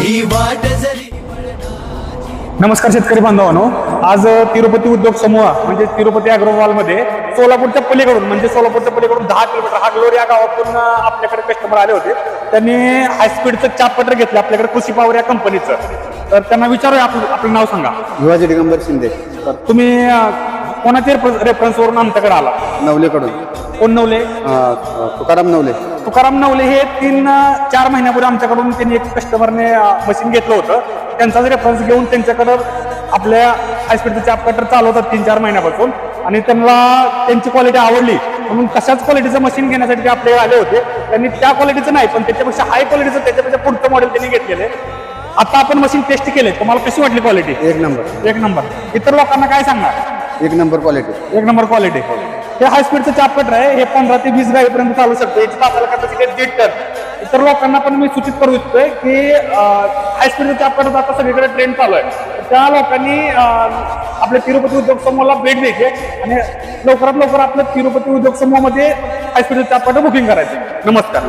ही वाट जरी नमस्कार शेतकरी बांधवांनो, आज तिरुपती उद्योग समूह म्हणजे तिरुपती अॅग्रोमॉल मध्ये सोलापूरच्या पलीकडून म्हणजे सोलापूरच्या पलीकडून 10 किलोमीटर हागलोर या गावातून आपल्याकडे कस्टमर आले होते. त्यांनी हायस्पीडचं चापपटर घेतलं आपल्याकडे कृषी पॉवर या कंपनीचं. तर त्यांना विचारूया आपलं नाव सांगा. युवाजी दिगंबर शिंदे. तर तुम्ही कोणाच्या रेफरन्सवरून आमच्याकडे आला? नवलेकडून. कोण नवले? तुकाराम नवले. तुकाराम नवले हे 3-4 महिन्यापूर्वी आमच्याकडून त्यांनी एक कस्टमरने मशीन घेतलं होतं. त्यांचाच रेफरन्स घेऊन त्यांच्याकडं आपल्या हायस्पीडचं चाप कटर चालवतात 3-4 महिन्यापासून आणि त्यांना त्यांची क्वालिटी आवडली म्हणून तशाच क्वालिटीचं मशीन घेण्यासाठी ते आपल्याकडे आले होते. त्यांनी त्या क्वालिटीचं नाही पण त्याच्यापेक्षा हाय क्वालिटीचं त्याच्यापेक्षा पुढचं मॉडेल त्यांनी घेतलेले. आता आपण मशीन टेस्ट केले, तुम्हाला कशी वाटली क्वालिटी? एक नंबर. एक नंबर. इतर लोकांना काय सांगणार? एक नंबर क्वालिटी. एक नंबर क्वालिटी. हे हायस्पीडचं चाप कटर आहे. हे 15 ते 20 गाडीपर्यंत चालू शकतो. याची तासाला कॅपॅसिटी 1.5 टन. इतर लोकांना पण मी सूचित करू इच्छितोय की हायस्पीडचं चाप कटर आता सगळीकडे ट्रेंड चालू आहे. त्या लोकांनी आपल्या तिरुपती उद्योग समूहाला भेट द्यायची आणि लवकरात लवकर आपल्या तिरुपती उद्योग समूहामध्ये हायस्पीडचं चाप कटर बुकिंग करायचं. नमस्कार.